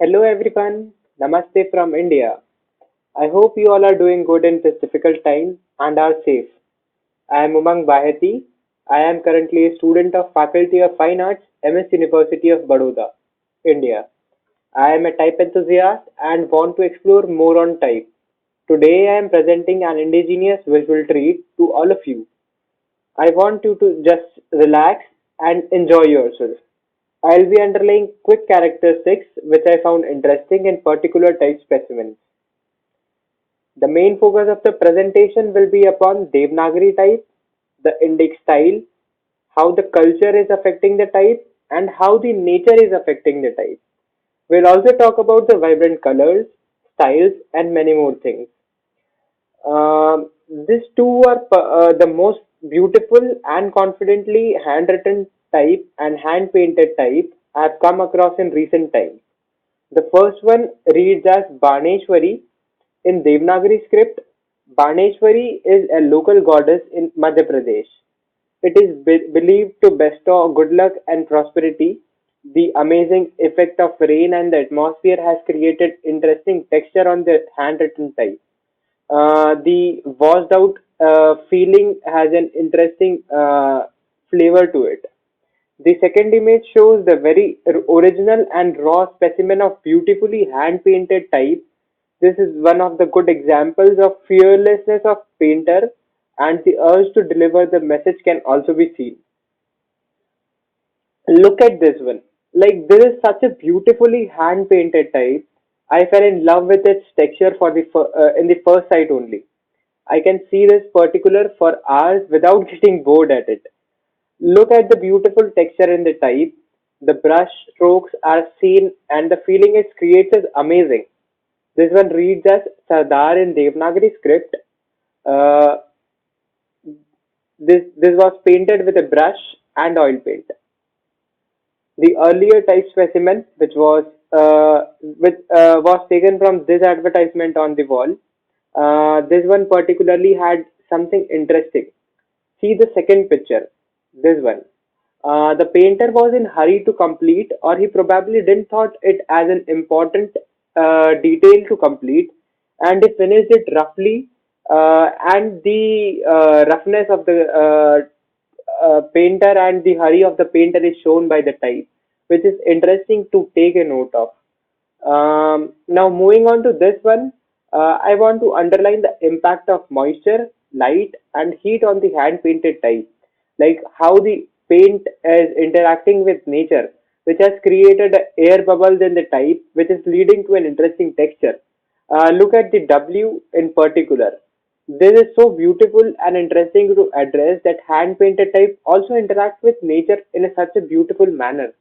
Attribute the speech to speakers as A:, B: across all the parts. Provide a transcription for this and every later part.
A: Hello everyone, Namaste from India. I hope you all are doing good in this difficult time and are safe. I am Umang Baheti. I am currently a student of Faculty of Fine Arts, MS University of Baroda, India. I am a type enthusiast and want to explore more on type. Today I am presenting an indigenous visual treat to all of you. I want you to just relax and enjoy yourself. I'll be underlying quick characteristics which I found interesting in particular type specimens. The main focus of the presentation will be upon Devanagari type, the Indic style, how the culture is affecting the type, and how the nature is affecting the type. We'll also talk about the vibrant colors, styles, and many more things. These two are the most beautiful and confidently handwritten type and hand painted type I have come across in recent times. The first one reads as Baneshwari in Devanagari script. Baneshwari is a local goddess in Madhya Pradesh. It is believed to bestow good luck and prosperity. The amazing effect of rain and the atmosphere has created interesting texture on the handwritten type. The washed out feeling has an interesting flavor to it. The second image shows the very original and raw specimen of beautifully hand painted type. This is one of the good examples of fearlessness of painter, and the urge to deliver the message can also be seen. Look at this one. Like this is such a beautifully hand painted type. I fell in love with its texture for in the first sight only. I can see this particular for hours without getting bored at it. Look at the beautiful texture in the type. The brush strokes are seen and the feeling it creates is amazing. This one reads as Sardar in Devanagari script. Uh, this was painted with a brush and oil paint. The earlier type specimen, which was taken from this advertisement on the wall, this one particularly had something interesting. See the second picture, this one. The painter was in hurry to complete, or he probably didn't thought it as an important detail to complete, and he finished it roughly. And the roughness of the painter and the hurry of the painter is shown by the type, which is interesting to take a note of. Now moving on to this one, I want to underline the impact of moisture, light, and heat on the hand painted type, like how the paint is interacting with nature, which has created air bubbles in the type, which is leading to an interesting texture. Look at the W in particular. This is so beautiful and interesting to address that hand painted type also interacts with nature in such a beautiful manner.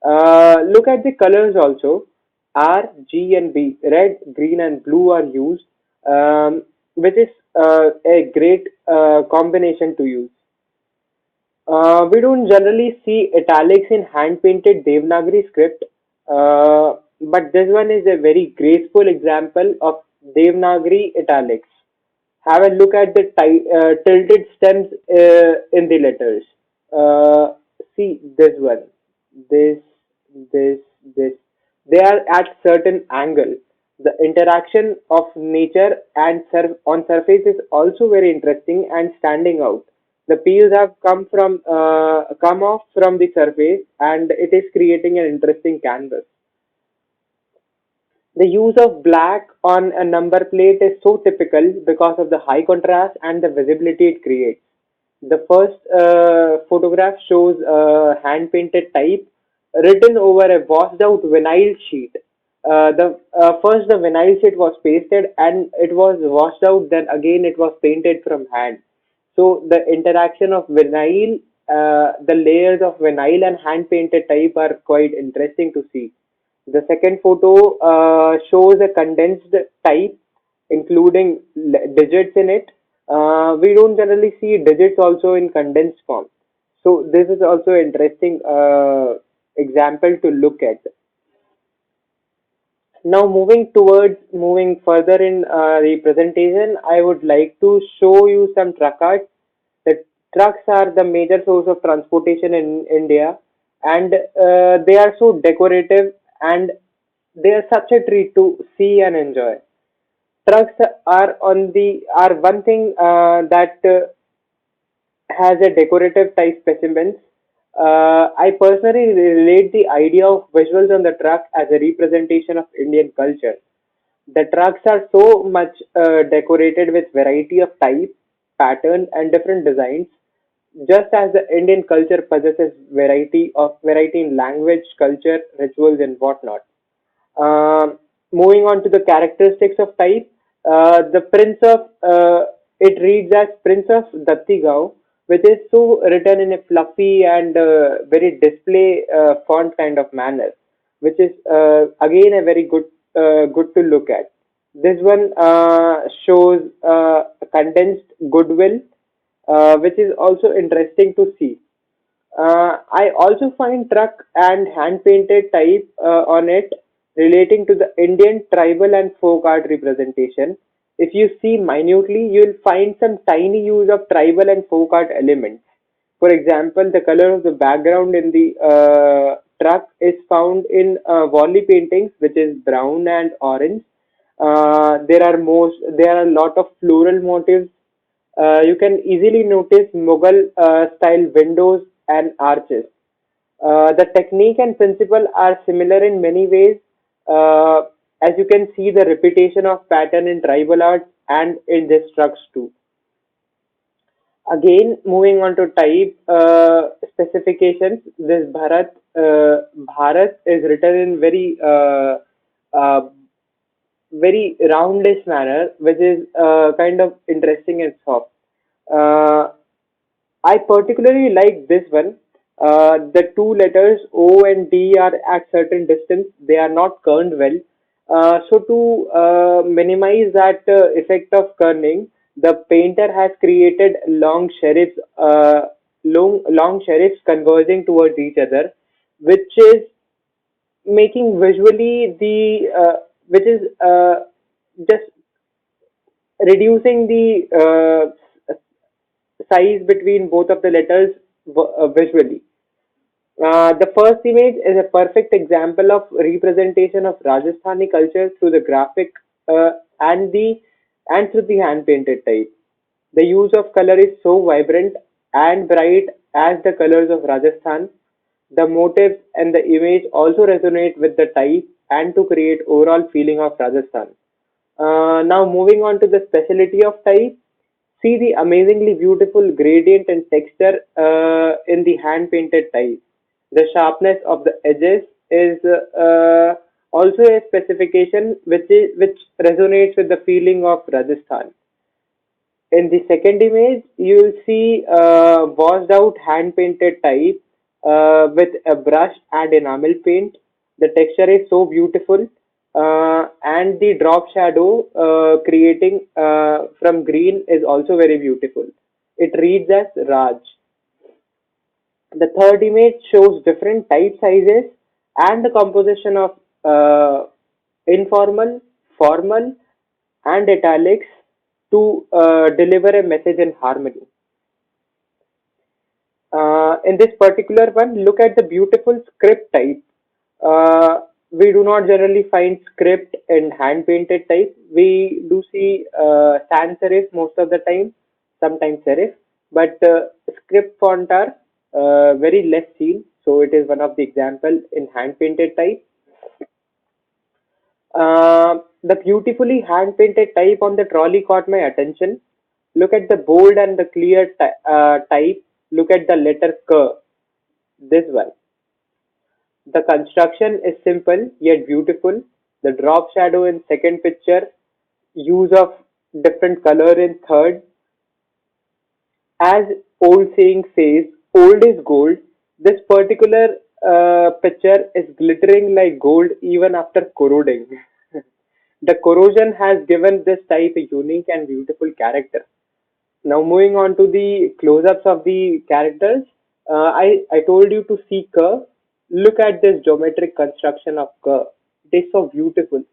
A: Look at the colors also. R, G, and B, red, green, and blue are used, which is a great combination to use. We don't generally see italics in hand-painted Devanagari script, but this one is a very graceful example of Devanagari italics. Have a look at the tilted stems in the letters. See this one, this, this, this. They are at certain angle. The interaction of nature and on surface is also very interesting and standing out. The peels have come off from the surface, and it is creating an interesting canvas. The use of black on a number plate is so typical because of the high contrast and the visibility it creates. The first photograph shows a hand painted type written over a washed out vinyl sheet. The First the vinyl sheet was pasted and it was washed out. Then again it was painted from hand. So the interaction of vinyl, the layers of vinyl and hand painted type are quite interesting to see. The second photo shows a condensed type, including digits in it. We don't generally see digits also in condensed form. So this is also an interesting example to look at. Now moving further in the presentation, I would like to show you some truck art. The trucks are the major source of transportation in India, and they are so decorative and They are such a treat to see and enjoy. Trucks are one thing that has a decorative type specimens. I personally relate the idea of visuals on the truck as a representation of Indian culture. The trucks are so much decorated with variety of type, pattern, and different designs, just as the Indian culture possesses variety in language, culture, rituals, and whatnot. Moving on to the characteristics of type, the Prince of it reads as Prince of Dattigao, which is so written in a fluffy and very display font kind of manner, which is again a very good to look at. This one shows condensed goodwill, which is also interesting to see. I also find truck and hand painted type on it relating to the Indian tribal and folk art representation. If you see minutely, you'll find some tiny use of tribal and folk art elements. For example, the color of the background in the truck is found in Wally paintings, which is brown and orange. There are a lot of floral motifs. You can easily notice Mughal style windows and arches. The technique and principle are similar in many ways, uh, as you can see the repetition of pattern in tribal art and in this trucks too. Again, moving on to type specifications, this Bharat is written in uh, very roundish manner, which is kind of interesting and soft. Uh, I particularly like this one. The two letters O and D are at certain distance. They are not kerned well. So to minimize that effect of kerning, the painter has created long sheriffs converging towards each other, which is making visually which is just reducing the size between both of the letters visually. The first image is a perfect example of representation of Rajasthani culture through the graphic uh, and the and through the hand painted type. The use of color is so vibrant and bright as the colors of Rajasthan. The motifs and the image also resonate with the type and to create overall feeling of Rajasthan. Now moving on to the specialty of type, see the amazingly beautiful gradient and texture in the hand painted type. The sharpness of the edges is also a specification which resonates with the feeling of Rajasthan. In the second image, you will see washed out hand painted type with a brush and enamel paint. The texture is so beautiful, and the drop shadow creating from green is also very beautiful. It reads as Raj. The third image shows different type sizes and the composition of informal, formal, and italics to deliver a message in harmony. In this particular one, look at the beautiful script type. We do not generally find script in hand painted type. We do see sans serif most of the time, sometimes serif, but script font are very less seen. So it is one of the example in hand painted type. The beautifully hand painted type on the trolley caught my attention. Look at the bold and the clear type. Look at the letter K. This one. The construction is simple yet beautiful. The drop shadow in second picture, use of different color in third. As old saying says, old is gold. This particular picture is glittering like gold even after corroding. The corrosion has given this type a unique and beautiful character. Now moving on to the close-ups of the characters, I told you to see Kerr. Look at this geometric construction of Kerr. It is so beautiful.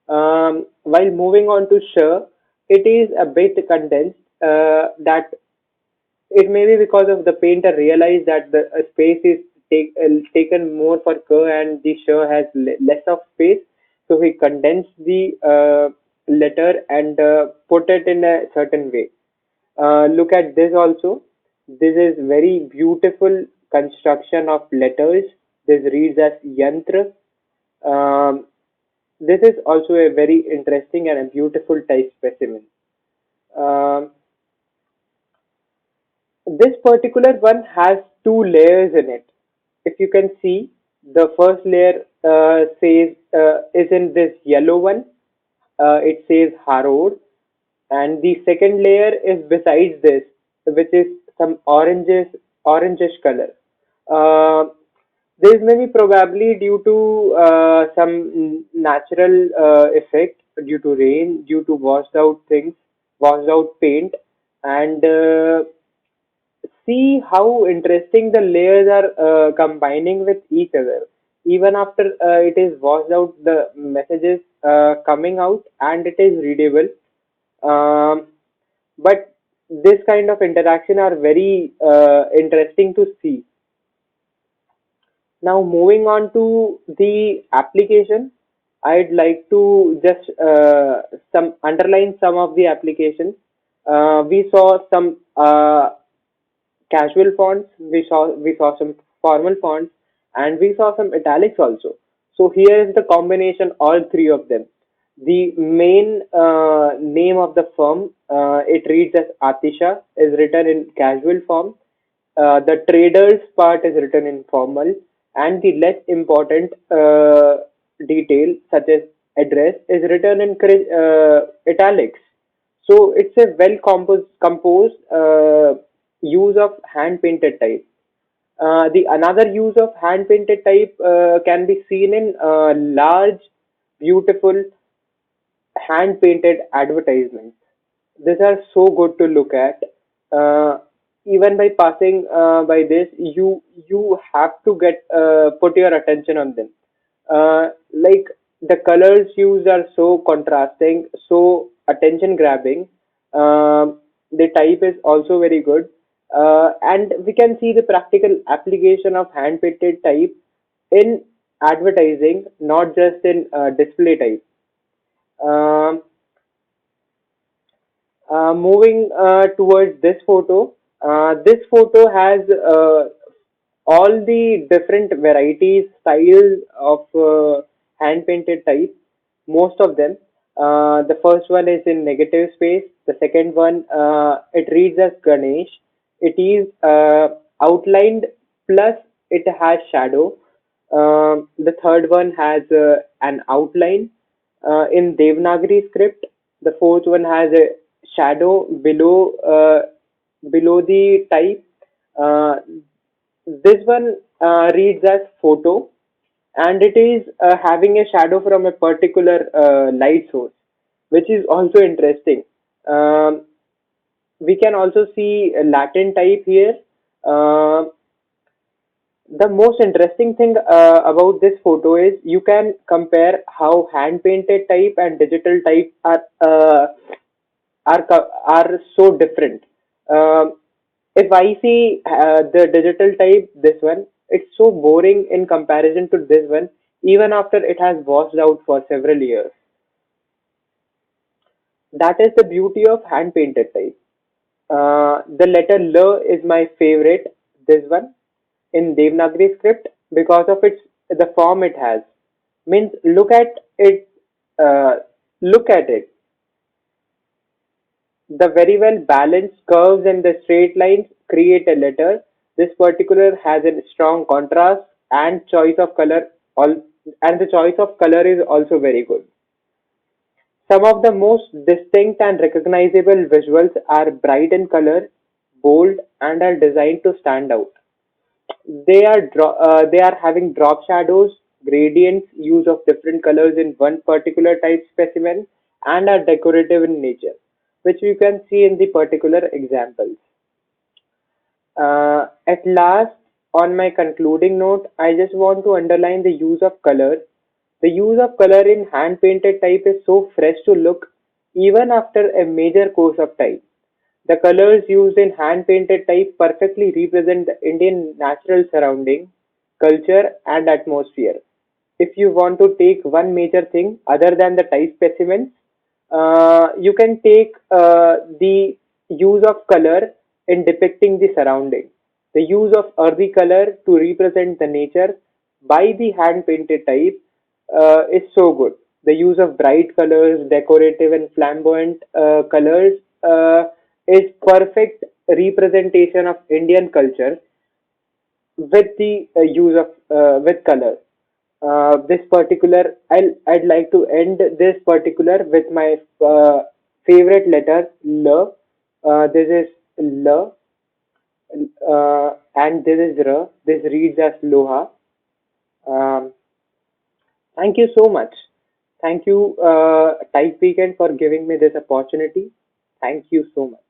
A: While moving on to Sher, it is a bit condensed. That it may be because of the painter realized that the space is taken more for Kerr and the Sher has less of space. So he condensed the letter and put it in a certain way. Look at this also. This is very beautiful construction of letters. This reads as yantra. Um, this is also a very interesting and a beautiful type specimen. Um, this particular one has two layers in it. If you can see, the first layer says is in this yellow one. It says Harod, and the second layer is besides this, which is some orangish color. Uh, this may be probably due to some natural effect, due to rain, due to washed out things, washed out paint, and see how interesting the layers are combining with each other. Even after it is washed out, the messages coming out and it is readable. Um, but this kind of interaction are very interesting to see. Now moving on to the application, I'd like to just some underline some of the applications. We saw some casual fonts, we saw some formal fonts, and we saw some italics also. So here is the combination, all three of them. The main name of the firm, it reads as Atisha, is written in casual form. The traders part is written in formal, and the less important detail, such as address, is written in italics. So it's a well composed use of hand painted type. The another use of hand painted type can be seen in large, beautiful hand painted advertisements. These are so good to look at. Uh, Even by passing by this, you have to get put your attention on them. Like the colors used are so contrasting, so attention grabbing. The type is also very good, and we can see the practical application of hand painted type in advertising, not just in display type. Um, Moving towards this photo has all the different varieties, styles of hand painted type, most of them. The first one is in negative space. The second one, it reads as Ganesh. It is outlined plus it has shadow. The third one has an outline in Devanagari script. The fourth one has a shadow below the type. Uh, this one reads as photo, and it is having a shadow from a particular light source, which is also interesting. Um, we can also see a Latin type here. Uh, the most interesting thing about this photo is you can compare how hand painted type and digital type are so different. Um, if I see the digital type, this one, it's so boring in comparison to this one, even after it has washed out for several years. That is the beauty of hand painted type. The letter L is my favorite, this one, in Devanagari script because of its the form it has. Means it, uh, look at it. The very well balanced curves and the straight lines create a letter. This particular has a strong contrast and choice of color. All and the choice of color is also very good. Some of the most distinct and recognizable visuals are bright in color, bold, and are designed to stand out. They are having drop shadows, gradients, use of different colors in one particular type specimen, and are decorative in nature, which you can see in the particular examples. At last, on my concluding note, I just want to underline the use of color. The use of color in hand painted type is so fresh to look even after a major course of time. The colors used in hand painted type perfectly represent the Indian natural surrounding, culture, and atmosphere. if you want to take one major thing other than the type specimens, you can take the use of color in depicting the surrounding. The use of earthy color to represent the nature by the hand painted type is so good. The use of bright colors, decorative and flamboyant colors is perfect representation of Indian culture with the use of with color. This particular, I'd like to end this particular with my favorite letter L. This is L, and this is R. This reads as Loha. Um, Thank you so much. Thank you, Type Weekend, for giving me this opportunity. Thank you so much.